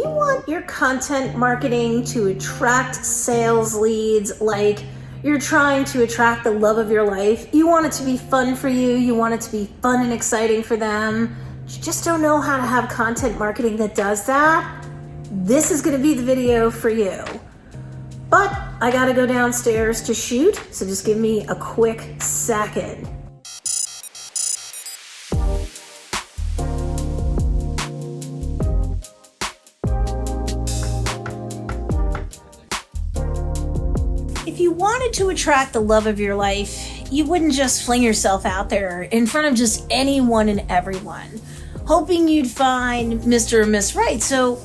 you want your content marketing to attract sales leads like you're trying to attract the love of your life? You want it to be fun for you. You want it to be fun and exciting for them. You just don't know how to have content marketing that does that? This is going to be the video for you. But I got to go downstairs to shoot, so just give me a quick second. If you wanted to attract the love of your life, you wouldn't just fling yourself out there in front of just anyone and everyone, hoping you'd find Mr. or Miss Right. So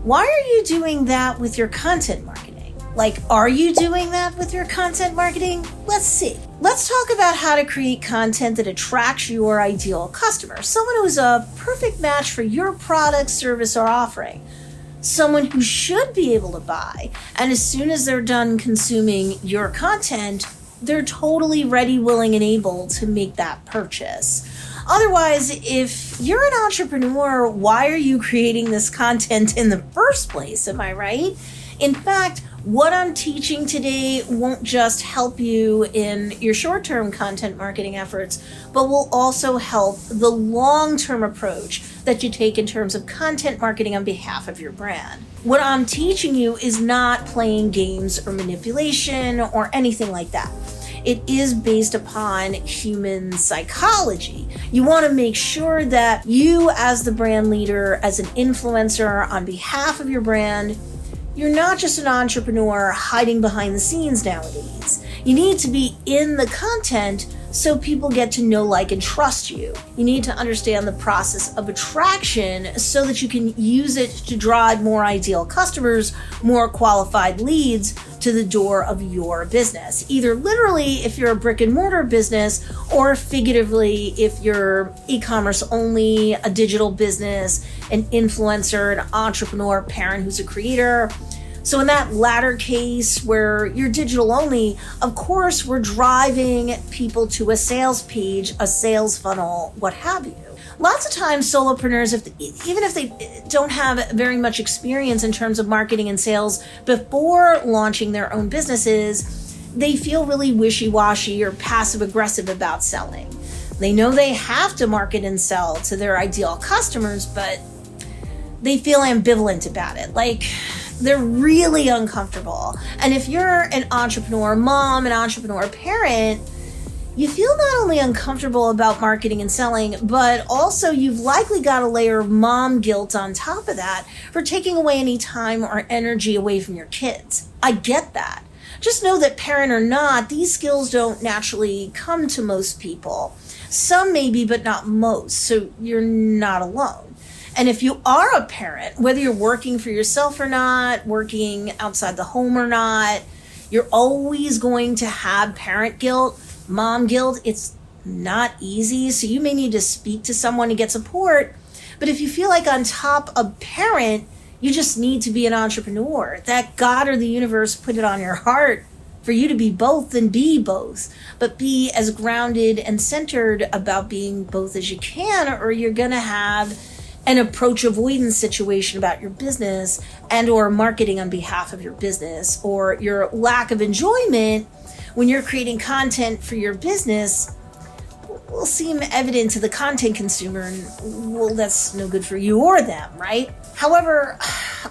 why are you doing that with your content marketing? Like, are you doing that with your content marketing? Let's see. Let's talk about how to create content that attracts your ideal customer, someone who's a perfect match for your product, service, or offering. Someone who should be able to buy, and as soon as they're done consuming your content, they're totally ready, willing, and able to make that purchase. Otherwise, if you're an entrepreneur, why are you creating this content in the first place? Am I right? In fact, what I'm teaching today won't just help you in your short-term content marketing efforts, but will also help the long-term approach that you take in terms of content marketing on behalf of your brand. What I'm teaching you is not playing games or manipulation or anything like that. It is based upon human psychology. You want to make sure that you, as the brand leader, as an influencer on behalf of your brand, you're not just an entrepreneur hiding behind the scenes nowadays. You need to be in the content so people get to know, like, and trust you. You need to understand the process of attraction so that you can use it to drive more ideal customers, more qualified leads to the door of your business. Either literally if you're a brick and mortar business, or figuratively if you're e-commerce only, a digital business, an influencer, an entrepreneur, parent who's a creator. So in that latter case where you're digital only, of course, we're driving people to a sales page, a sales funnel, what have you. Lots of times solopreneurs, even if they don't have very much experience in terms of marketing and sales before launching their own businesses, they feel really wishy-washy or passive-aggressive about selling. They know they have to market and sell to their ideal customers, but they feel ambivalent about it. Like, they're really uncomfortable. And if you're an entrepreneur mom, an entrepreneur parent, you feel not only uncomfortable about marketing and selling, but also you've likely got a layer of mom guilt on top of that for taking away any time or energy away from your kids. I get that. Just know that, parent or not, these skills don't naturally come to most people. Some maybe, but not most. So you're not alone. And if you are a parent, whether you're working for yourself or not, working outside the home or not, you're always going to have parent guilt, mom guilt. It's not easy. So you may need to speak to someone to get support. But if you feel like on top of parent, you just need to be an entrepreneur, that God or the universe put it on your heart for you to be both, then be both. But be as grounded and centered about being both as you can, or you're going to have an approach avoidance situation about your business and or marketing on behalf of your business, or your lack of enjoyment when you're creating content for your business will seem evident to the content consumer, and well, that's no good for you or them, right? However,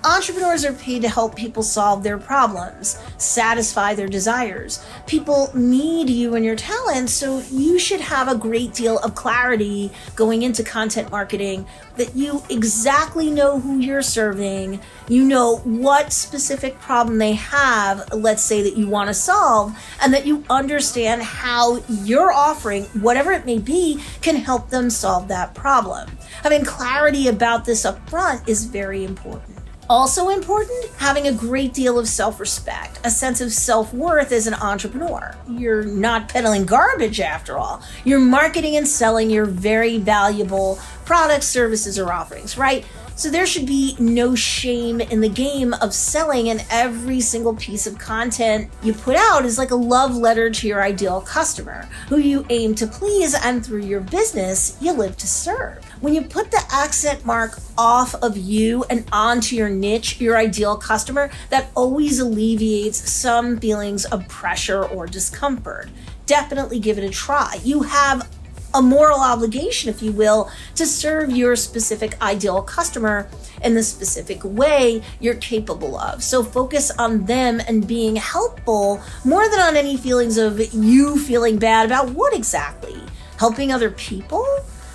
entrepreneurs are paid to help people solve their problems, satisfy their desires. People need you and your talents, so you should have a great deal of clarity going into content marketing, that you exactly know who you're serving, you know what specific problem they have, let's say, that you want to solve, and that you understand how your offering, whatever it may be, can help them solve that problem. Having clarity about this up front is very important. Also important, having a great deal of self-respect, a sense of self-worth as an entrepreneur. You're not peddling garbage after all. You're marketing and selling your very valuable products, services, or offerings, right? So there should be no shame in the game of selling, and every single piece of content you put out is like a love letter to your ideal customer, who you aim to please, and through your business, you live to serve. When you put the accent mark off of you and onto your niche, your ideal customer, that always alleviates some feelings of pressure or discomfort. Definitely give it a try. You have a moral obligation, if you will, to serve your specific ideal customer in the specific way you're capable of. So focus on them and being helpful more than on any feelings of you feeling bad about what exactly. Helping other people?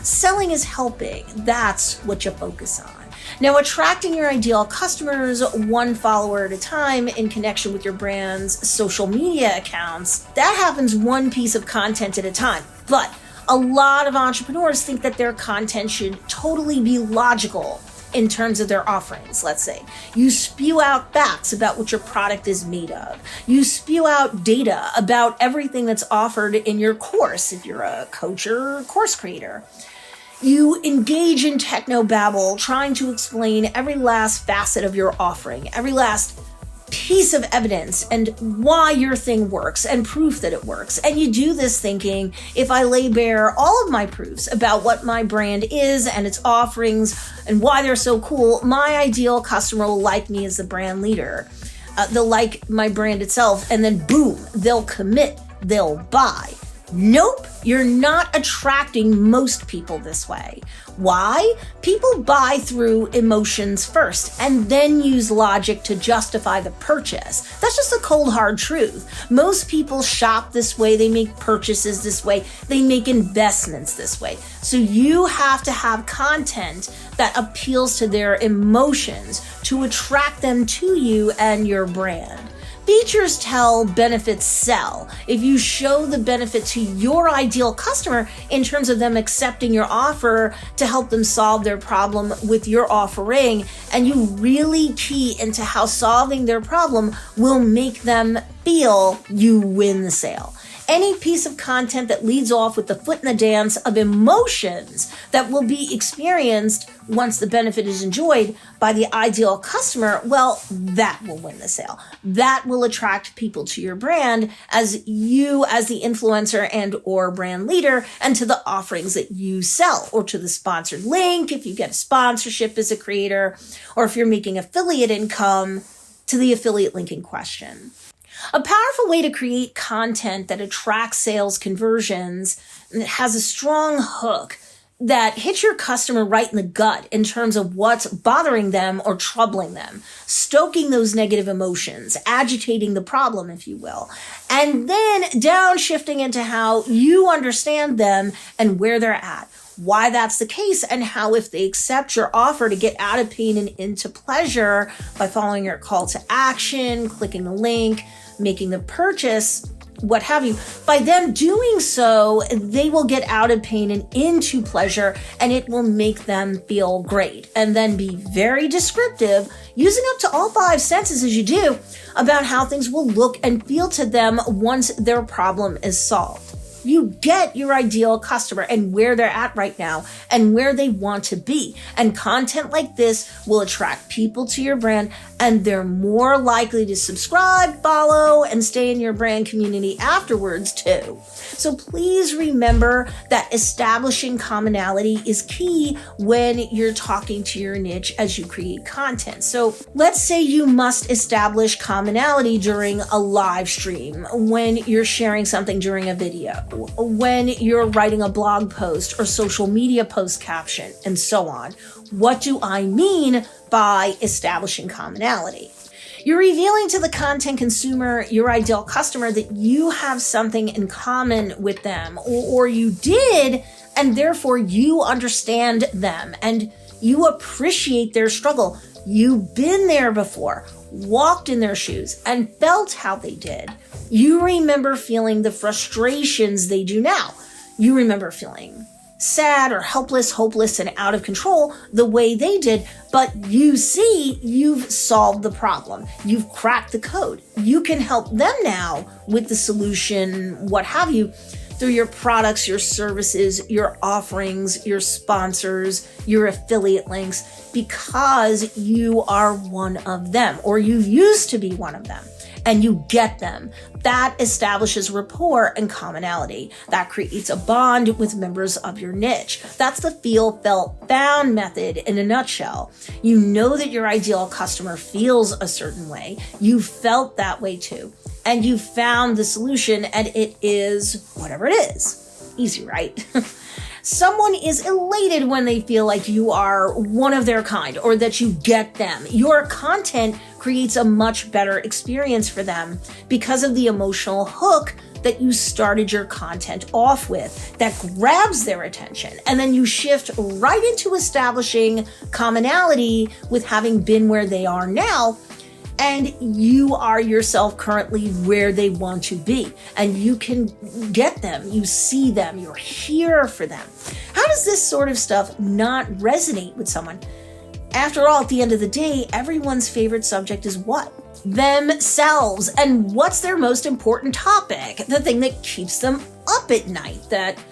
Selling is helping. That's what you focus on. Now, attracting your ideal customers one follower at a time in connection with your brand's social media accounts, that happens one piece of content at a time. But a lot of entrepreneurs think that their content should totally be logical in terms of their offerings, let's say. You spew out facts about what your product is made of. You spew out data about everything that's offered in your course, if you're a coach or course creator. You engage in technobabble, trying to explain every last facet of your offering, every last piece of evidence and why your thing works and proof that it works. And you do this thinking, if I lay bare all of my proofs about what my brand is and its offerings and why they're so cool, my ideal customer will like me as the brand leader. They'll like my brand itself, and then boom, they'll commit, they'll buy. Nope, you're not attracting most people this way. Why? People buy through emotions first and then use logic to justify the purchase. That's just a cold, hard truth. Most people shop this way, they make purchases this way, they make investments this way. So you have to have content that appeals to their emotions to attract them to you and your brand. Features tell, benefits sell. If you show the benefit to your ideal customer in terms of them accepting your offer to help them solve their problem with your offering, and you really key into how solving their problem will make them feel, you win the sale. Any piece of content that leads off with the foot in the dance of emotions that will be experienced once the benefit is enjoyed by the ideal customer, well, that will win the sale. That will attract people to your brand as you as the influencer and or brand leader, and to the offerings that you sell, or to the sponsored link if you get a sponsorship as a creator, or if you're making affiliate income, to the affiliate link in question. A powerful way to create content that attracts sales conversions and has a strong hook that hits your customer right in the gut in terms of what's bothering them or troubling them, stoking those negative emotions, agitating the problem, if you will, and then downshifting into how you understand them and where they're at, why that's the case, and how if they accept your offer to get out of pain and into pleasure by following your call to action, clicking the link, making the purchase, what have you, by them doing so, they will get out of pain and into pleasure, and it will make them feel great. And then be very descriptive, using up to all 5 senses as you do, about how things will look and feel to them once their problem is solved. You get your ideal customer and where they're at right now and where they want to be. And content like this will attract people to your brand, and they're more likely to subscribe, follow, and stay in your brand community afterwards too. So please remember that establishing commonality is key when you're talking to your niche as you create content. So let's say you must establish commonality during a live stream, when you're sharing something during a video, when you're writing a blog post or social media post caption, and so on. What do I mean by establishing commonality? You're revealing to the content consumer, your ideal customer, that you have something in common with them, or you did, and therefore you understand them and you appreciate their struggle. You've been there before, walked in their shoes, and felt how they did. You remember feeling the frustrations they do now. You remember feeling sad or helpless, hopeless, and out of control the way they did, but you see you've solved the problem. You've cracked the code. You can help them now with the solution, what have you, through your products, your services, your offerings, your sponsors, your affiliate links, because you are one of them, or you used to be one of them. and you get them. That establishes rapport and commonality. That creates a bond with members of your niche. That's the feel, felt, found method in a nutshell. You know that your ideal customer feels a certain way. You felt that way too. And you found the solution, and it is whatever it is. Easy, right? Someone is elated when they feel like you are one of their kind or that you get them. Your content creates a much better experience for them because of the emotional hook that you started your content off with that grabs their attention. And then you shift right into establishing commonality with having been where they are now. And you are yourself currently where they want to be. And you can get them, you see them, you're here for them. How does this sort of stuff not resonate with someone? After all, at the end of the day, everyone's favorite subject is what? Themselves. And what's their most important topic? The thing that keeps them up at night, that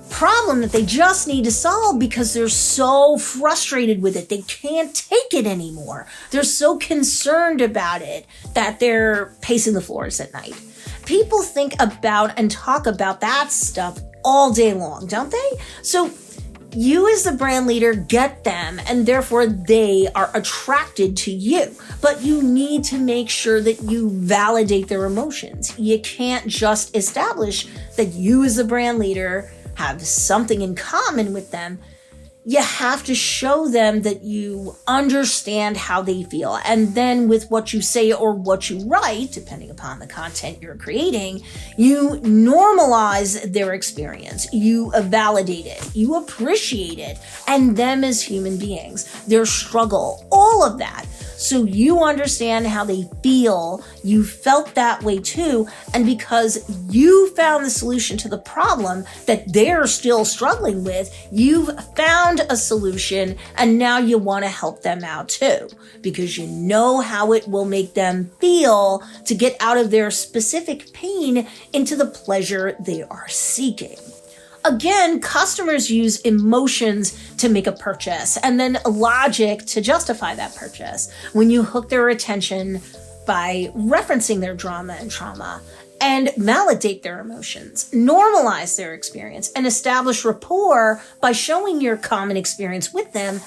problem that they just need to solve because they're so frustrated with it. They can't take it anymore. They're so concerned about it that they're pacing the floors at night. People think about and talk about that stuff all day long, don't they? So you as the brand leader get them, and therefore they are attracted to you. But you need to make sure that you validate their emotions. You can't just establish that you as the brand leader have something in common with them. You have to show them that you understand how they feel. And then with what you say or what you write, depending upon the content you're creating, you normalize their experience. You validate it. You appreciate it. And them as human beings, their struggle, all of that. So you understand how they feel. You felt that way too. And because you found the solution to the problem that they're still struggling with, you've found a solution, and now you want to help them out too, because you know how it will make them feel to get out of their specific pain into the pleasure they are seeking. Again, customers use emotions to make a purchase and then logic to justify that purchase. When you hook their attention by referencing their drama and trauma and validate their emotions, normalize their experience, and establish rapport by showing your common experience with them,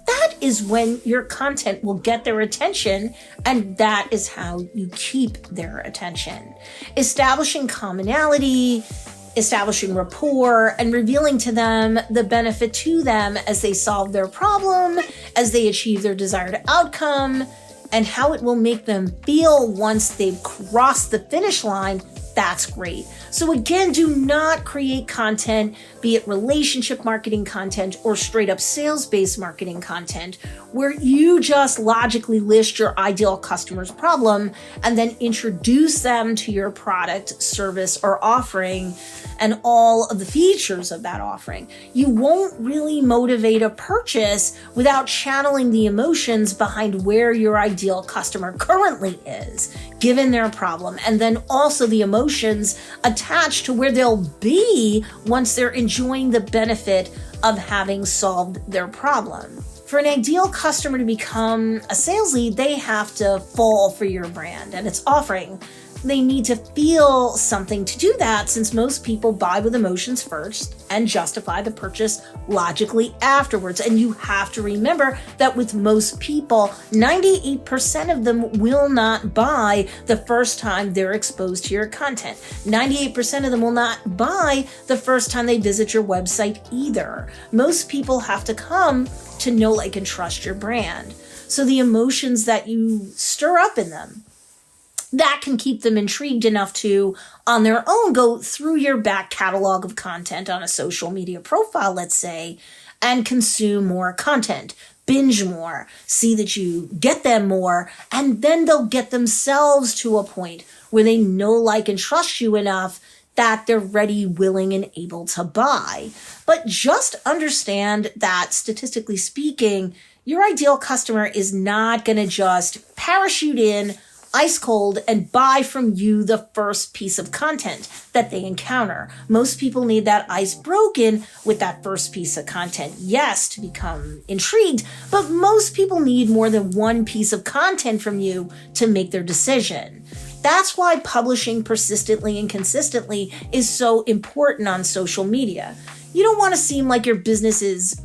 that is when your content will get their attention, and that is how you keep their attention. Establishing commonality, establishing rapport, and revealing to them the benefit to them as they solve their problem, as they achieve their desired outcome, and how it will make them feel once they've crossed the finish line, that's great. So again, do not create content, be it relationship marketing content or straight up sales-based marketing content, where you just logically list your ideal customer's problem and then introduce them to your product, service, or offering and all of the features of that offering. You won't really motivate a purchase without channeling the emotions behind where your ideal customer currently is, given their problem, and then also the emotions attached to where they'll be once they're enjoying the benefit of having solved their problem. For an ideal customer to become a sales lead, they have to fall for your brand and its offering. They need to feel something to do that, since most people buy with emotions first and justify the purchase logically afterwards. And you have to remember that with most people, 98% of them will not buy the first time they're exposed to your content. 98% of them will not buy the first time they visit your website either. Most people have to come to know, like, and trust your brand. So the emotions that you stir up in them, that can keep them intrigued enough to, on their own, go through your back catalog of content on a social media profile, let's say, and consume more content, binge more, see that you get them more, and then they'll get themselves to a point where they know, like, and trust you enough that they're ready, willing, and able to buy. But just understand that, statistically speaking, your ideal customer is not going to just parachute in ice cold and buy from you the first piece of content that they encounter. Most people need that ice broken with that first piece of content, yes, to become intrigued, but most people need more than one piece of content from you to make their decision. That's why publishing persistently and consistently is so important on social media. You don't want to seem like your business is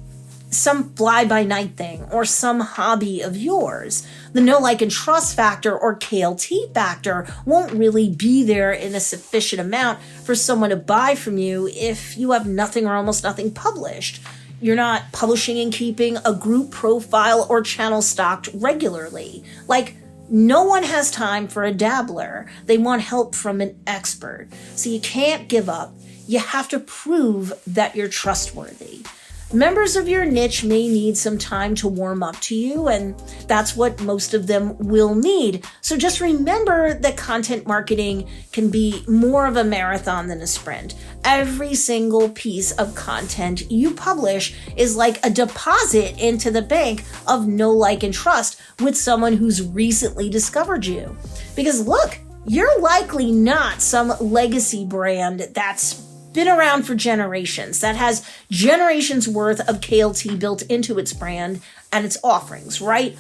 some fly-by-night thing or some hobby of yours. The know, like, and trust factor or KLT factor won't really be there in a sufficient amount for someone to buy from you if you have nothing or almost nothing published. You're not publishing and keeping a group profile or channel stocked regularly. Like, no one has time for a dabbler. They want help from an expert. So you can't give up. You have to prove that you're trustworthy. Members of your niche may need some time to warm up to you, and that's what most of them will need. So just remember that content marketing can be more of a marathon than a sprint. Every single piece of content you publish is like a deposit into the bank of know, like, and trust with someone who's recently discovered you. Because look, you're likely not some legacy brand that's been around for generations, that has generations worth of KLT built into its brand and its offerings, right?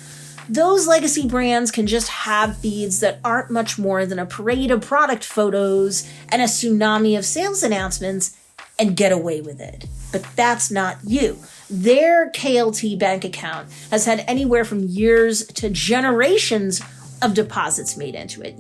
Those legacy brands can just have feeds that aren't much more than a parade of product photos and a tsunami of sales announcements and get away with it. But that's not you. Their KLT bank account has had anywhere from years to generations of deposits made into it.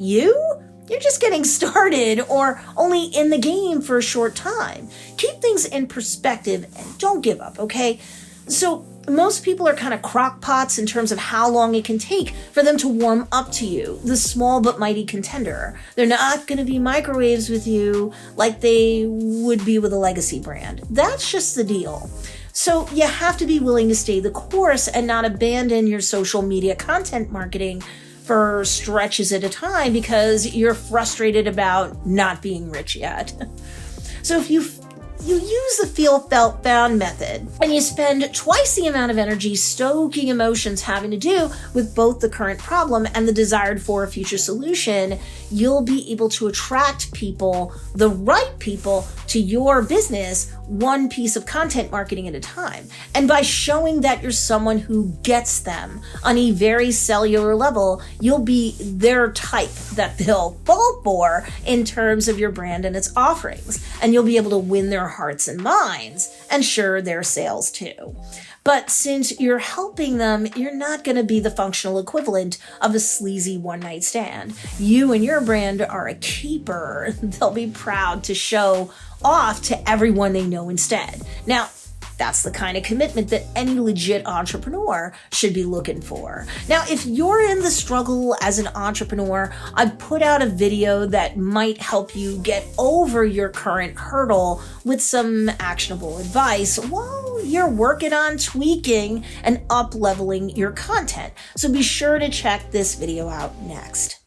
You're just getting started or only in the game for a short time. Keep things in perspective and don't give up, okay? So most people are kind of crockpots in terms of how long it can take for them to warm up to you, the small but mighty contender. They're not going to be microwaves with you like they would be with a legacy brand. That's just the deal. So you have to be willing to stay the course and not abandon your social media content marketing for stretches at a time because you're frustrated about not being rich yet. So if you use the feel, felt, found method and you spend twice the amount of energy stoking emotions having to do with both the current problem and the desired for future solution, you'll be able to attract people, the right people, to your business one piece of content marketing at a time. And by showing that you're someone who gets them on a very cellular level, you'll be their type that they'll fall for in terms of your brand and its offerings. And you'll be able to win their hearts and minds, and sure, their sales too. But since you're helping them, you're not going to be the functional equivalent of a sleazy one-night stand. You and your brand are a keeper they'll be proud to show off to everyone they know instead. Now, that's the kind of commitment that any legit entrepreneur should be looking for. Now, if you're in the struggle as an entrepreneur, I've put out a video that might help you get over your current hurdle with some actionable advice while you're working on tweaking and up-leveling your content. So be sure to check this video out next.